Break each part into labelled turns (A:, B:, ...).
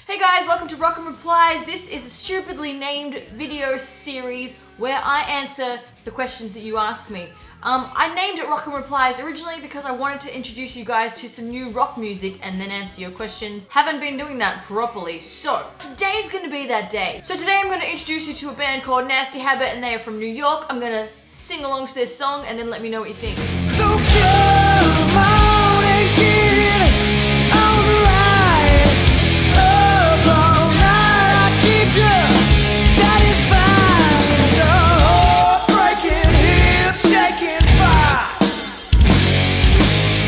A: Hey guys, welcome to Rock and Replies. This is a stupidly named video series where I answer the questions that you ask me. I named it Rock and Replies originally because I wanted to introduce you guys to some new rock music and then answer your questions. Haven't been doing that properly, so today's gonna be that day. So today I'm gonna introduce you to a band called Nasty Habit and they are from New York. I'm gonna sing along to their song and then let me know what you think.
B: So come on and get on the ride. Up all night, I keep you satisfied. She's a heart-breaking, hip-shaking fire.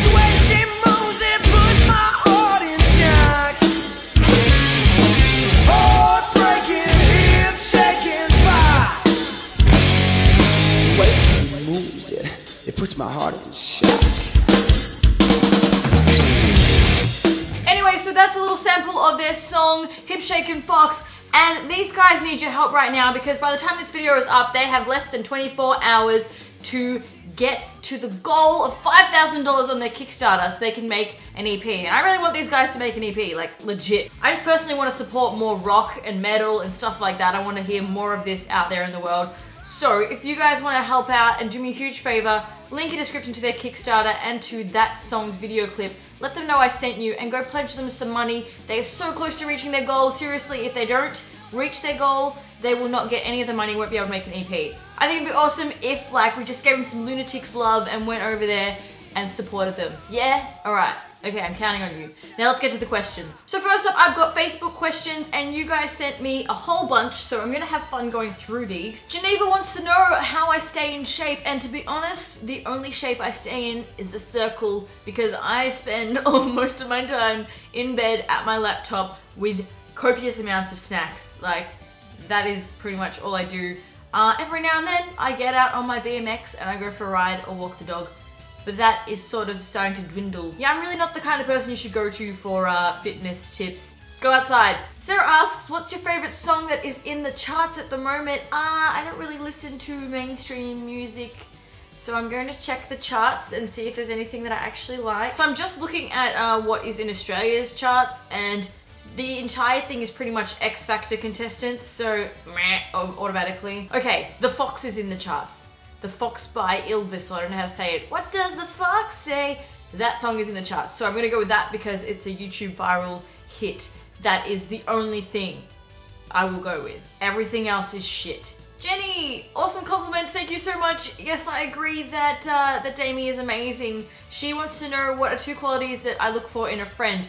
B: The way she moves, it puts my heart in shock. Heart-breaking, hip-shaking fire. The way she moves, it puts my heart in shock.
A: Anyway, so that's a little sample of their song, Hip Shakin' Fox, and these guys need your help right now because by the time this video is up, they have less than 24 hours to get to the goal of $5,000 on their Kickstarter so they can make an EP. And I really want these guys to make an EP, like legit. I just personally want to support more rock and metal and stuff like that. I want to hear more of this out there in the world. So if you guys want to help out and do me a huge favor, link in description to their Kickstarter and to that song's video clip. Let them know I sent you and go pledge them some money. They are so close to reaching their goal. Seriously, if they don't reach their goal, they will not get any of the money, won't be able to make an EP. I think it'd be awesome if we just gave them some lunatics love and went over there and supported them. Yeah? Alright. Okay, I'm counting on you. Now let's get to the questions. So first up, I've got Facebook questions and you guys sent me a whole bunch, so I'm gonna have fun going through these. Geneva wants to know how I stay in shape, and to be honest, the only shape I stay in is a circle because I spend most of my time in bed at my laptop with copious amounts of snacks. Like, that is pretty much all I do. Every now and then, I get out on my BMX and I go for a ride or walk the dog. But that is sort of starting to dwindle. Yeah, I'm really not the kind of person you should go to for fitness tips. Go outside. Sarah asks, what's your favorite song that is in the charts at the moment? I don't really listen to mainstream music, so I'm going to check the charts and see if there's anything that I actually like. So I'm just looking at what is in Australia's charts, and the entire thing is pretty much X Factor contestants, so meh, automatically. Okay, The Fox is in the charts. The Fox by Ylvis, I don't know how to say it. What does the fox say? That song is in the charts. So I'm gonna go with that because it's a YouTube viral hit. That is the only thing I will go with. Everything else is shit. Jenny, awesome compliment, thank you so much. Yes, I agree that that Damie is amazing. She wants to know what are 2 qualities that I look for in a friend.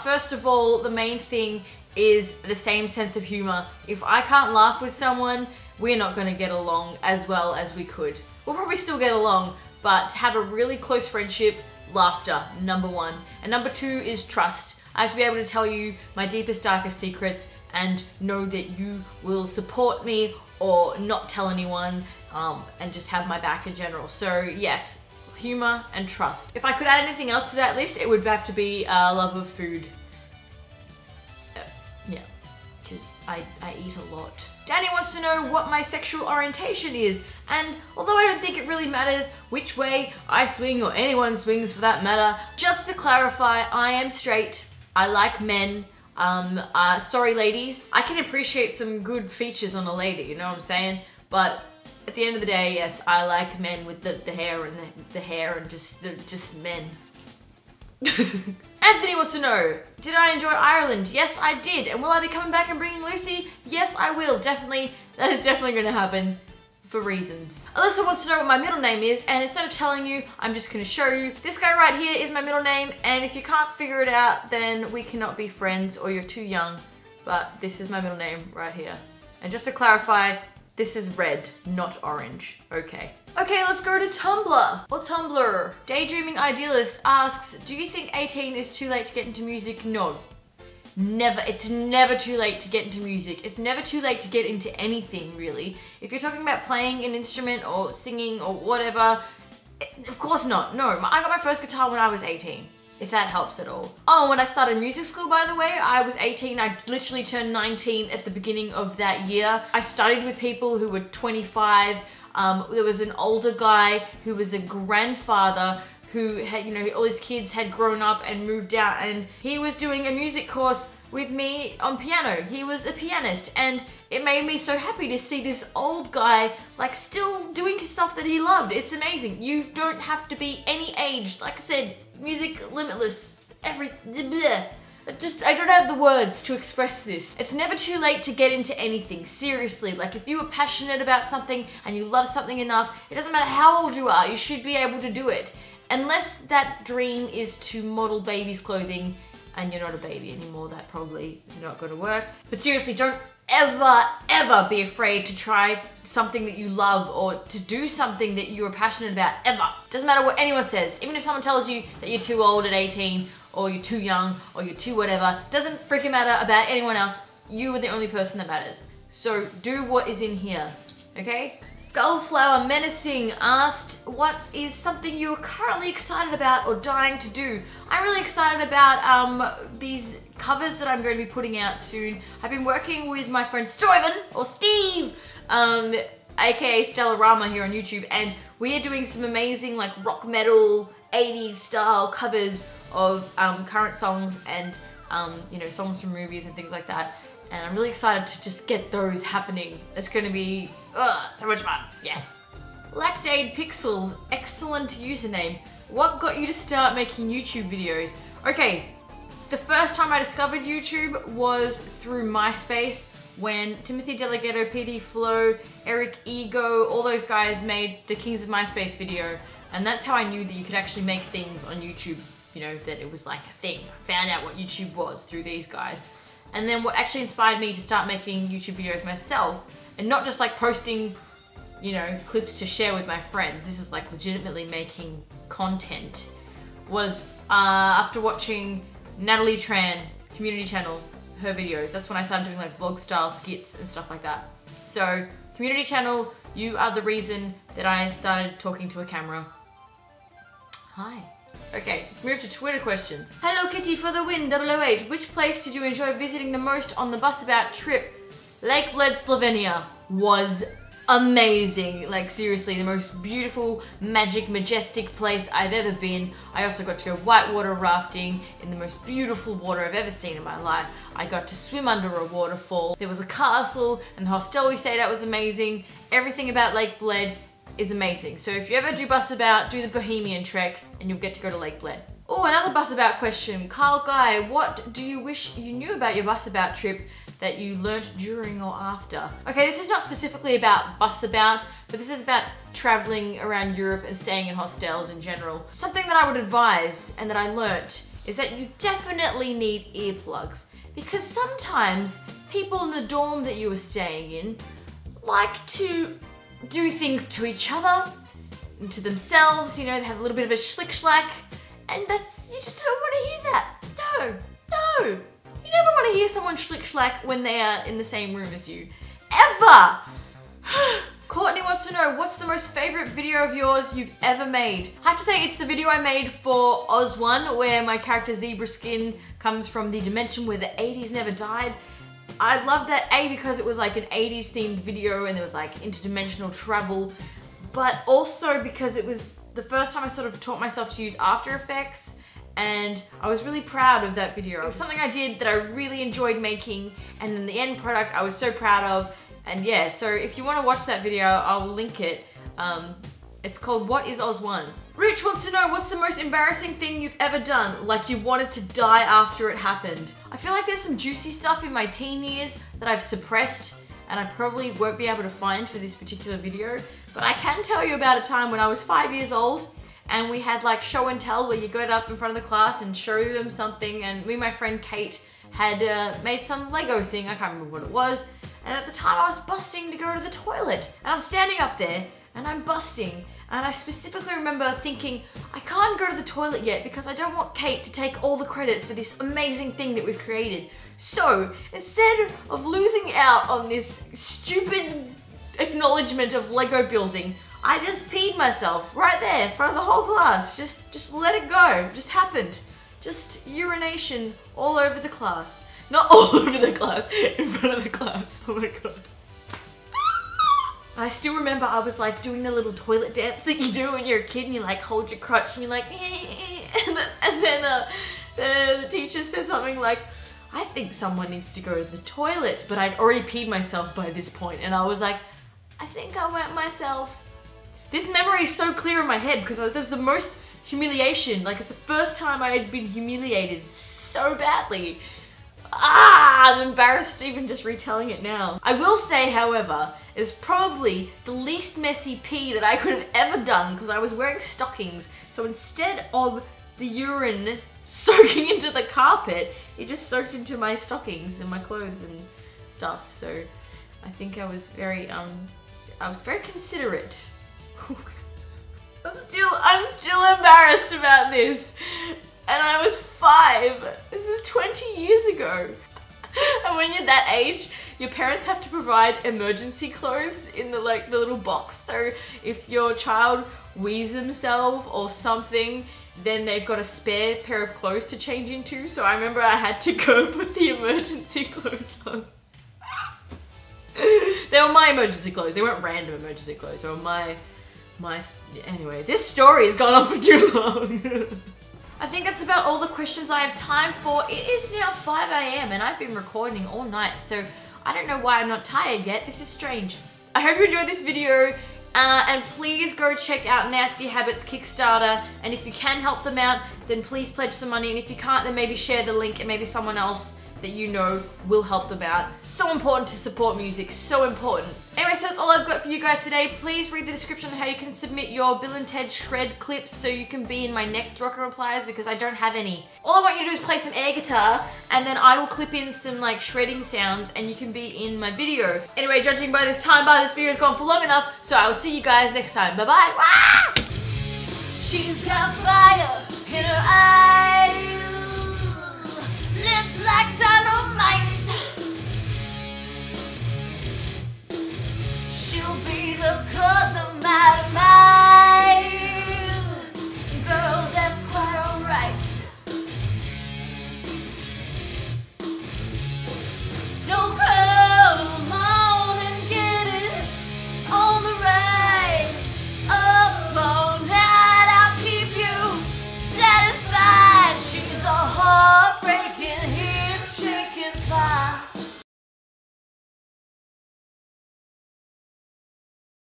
A: First of all, the main thing is the same sense of humor. If I can't laugh with someone, we're not going to get along as well as we could. We'll probably still get along, but to have a really close friendship, laughter, number 1. And number 2 is trust. I have to be able to tell you my deepest, darkest secrets and know that you will support me or not tell anyone and just have my back in general. So yes, humor and trust. If I could add anything else to that list, it would have to be love of food. Yeah, because I eat a lot. Danny wants to know what my sexual orientation is, and although I don't think it really matters which way I swing or anyone swings for that matter, just to clarify, I am straight. I like men. Sorry ladies. I can appreciate some good features on a lady, you know what I'm saying? But at the end of the day, yes, I like men with the hair and the hair and just men. Anthony wants to know, did I enjoy Ireland? Yes, I did. And will I be coming back and bringing Lucy? Yes, I will. Definitely. That is definitely going to happen for reasons. Alyssa wants to know what my middle name is, and instead of telling you, I'm just going to show you. This guy right here is my middle name, and if you can't figure it out, then we cannot be friends or you're too young. But this is my middle name right here. And just to clarify, this is red, not orange. Okay. Okay, let's go to Tumblr. Or Tumblr. Daydreaming Idealist asks, do you think 18 is too late to get into music? No. Never. It's never too late to get into music. It's never too late to get into anything, really. If you're talking about playing an instrument or singing or whatever, of course not. No, I got my first guitar when I was 18. If that helps at all. Oh, when I started music school, by the way, I was 18. I literally turned 19 at the beginning of that year. I studied with people who were 25. There was an older guy who was a grandfather who had, you know, all his kids had grown up and moved out, and he was doing a music course with me on piano. He was a pianist, and it made me so happy to see this old guy like still doing stuff that he loved. It's amazing. You don't have to be any age. Like I said, music limitless. I don't have the words to express this. It's never too late to get into anything, seriously. Like if you are passionate about something and you love something enough, it doesn't matter how old you are, you should be able to do it. Unless that dream is to model babies' clothing and you're not a baby anymore, that probably is not gonna work. But seriously, don't ever be afraid to try something that you love or to do something that you're passionate about, ever. Doesn't matter what anyone says. Even if someone tells you that you're too old at 18, or you're too young, or you're too whatever, doesn't freaking matter about anyone else. You are the only person that matters. So do what is in here, okay? Skullflower Menacing asked, what is something you're currently excited about or dying to do? I'm really excited about these covers that I'm going to be putting out soon. I've been working with my friend Steven, or Steve, aka Stellarama here on YouTube, and we are doing some amazing like rock metal 80s style covers of current songs and you know, songs from movies and things like that. And I'm really excited to just get those happening. It's gonna be so much fun. Yes. Lactade Pixels, excellent username. What got you to start making YouTube videos? Okay, the first time I discovered YouTube was through MySpace, when Timothy Delgado, PD Flow, Eric Ego, all those guys made the Kings of MySpace video. And that's how I knew that you could actually make things on YouTube, you know, that it was like a thing. I found out what YouTube was through these guys. And then what actually inspired me to start making YouTube videos myself, and not just like posting, you know, clips to share with my friends, this is like legitimately making content, was after watching Natalie Tran, Community Channel, her videos. That's when I started doing like vlog style skits and stuff like that. So Community Channel, you are the reason that I started talking to a camera. Hi. Okay, let's move to Twitter questions. Hello Kitty for the win, 008. Which place did you enjoy visiting the most on the bus about trip? Lake Bled, Slovenia was amazing. Like seriously, the most beautiful, magic, majestic place I've ever been. I also got to go whitewater rafting in the most beautiful water I've ever seen in my life. I got to swim under a waterfall. There was a castle, and the hostel we stayed at was amazing. Everything about Lake Bled is amazing. So if you ever do bus about, do the Bohemian Trek and you'll get to go to Lake Bled. Oh, another bus about question. Carl Guy, what do you wish you knew about your bus about trip that you learnt during or after? Okay, this is not specifically about bus about, but this is about traveling around Europe and staying in hostels in general. Something that I would advise and that I learnt is that you definitely need earplugs, because sometimes people in the dorm that you were staying in like to do things to each other and to themselves, you know, they have a little bit of a Schlick, and that's, you just don't want to hear that. No. You never want to hear someone Schlick when they are in the same room as you. Ever! Courtney wants to know, what's the most favorite video of yours you've ever made? I have to say it's the video I made for Oz1, where my character Zebra Skin comes from the dimension where the 80s never died. I loved that, A, because it was like an 80s themed video and there was like interdimensional travel, but also because it was the first time I sort of taught myself to use After Effects, and I was really proud of that video. It was something I did that I really enjoyed making, and then the end product I was so proud of. And yeah, so if you want to watch that video, I'll link it. It's called What is Oz1? Rich wants to know, what's the most embarrassing thing you've ever done, like you wanted to die after it happened? I feel like there's some juicy stuff in my teen years that I've suppressed and I probably won't be able to find for this particular video, but I can tell you about a time when I was 5 years old and we had like show and tell where you got up in front of the class and show them something, and me and my friend Kate had made some Lego thing, I can't remember what it was, and at the time I was busting to go to the toilet, and I'm standing up there and I'm busting, and I specifically remember thinking, I can't go to the toilet yet because I don't want Kate to take all the credit for this amazing thing that we've created. So instead of losing out on this stupid acknowledgement of Lego building, I just peed myself right there in front of the whole class. Just let it go. Just happened. Just urination all over the class. Not all over the class, in front of the class. Oh my god. I still remember I was like doing the little toilet dance that you do when you're a kid and you like hold your crotch and you're like and then the teacher said something like, I think someone needs to go to the toilet. But I'd already peed myself by this point, and I was like, I think I wet myself. This memory is so clear in my head because there was the most humiliation. Like, it's the first time I had been humiliated so badly. I'm embarrassed even just retelling it now. I will say, however, it's probably the least messy pee that I could have ever done because I was wearing stockings. So instead of the urine soaking into the carpet, it just soaked into my stockings and my clothes and stuff. So I think I was very considerate. I'm still embarrassed about this. And I was 5. This is 20 years ago. And when you're that age, your parents have to provide emergency clothes in the little box. So if your child wheezes themselves or something, then they've got a spare pair of clothes to change into. So I remember I had to go put the emergency clothes on. They were my emergency clothes. They weren't random emergency clothes. They were my anyway, this story has gone on for too long. I think that's about all the questions I have time for. It is now 5 AM and I've been recording all night, so I don't know why I'm not tired yet. This is strange. I hope you enjoyed this video, and please go check out Nasty Habits Kickstarter, and if you can help them out, then please pledge some money, and if you can't, then maybe share the link and maybe someone else that you know will help them out. So important to support music, so important. Anyway, so that's all I've got for you guys today. Please read the description on how you can submit your Bill and Ted shred clips so you can be in my next Rocker Replies, because I don't have any. All I want you to do is play some air guitar, and then I will clip in some like shredding sounds and you can be in my video. Anyway, judging by this time bar, this video has gone for long enough, so I will see you guys next time. Bye-bye. Ah! She's got fire in her eyes. Lips like dynamite.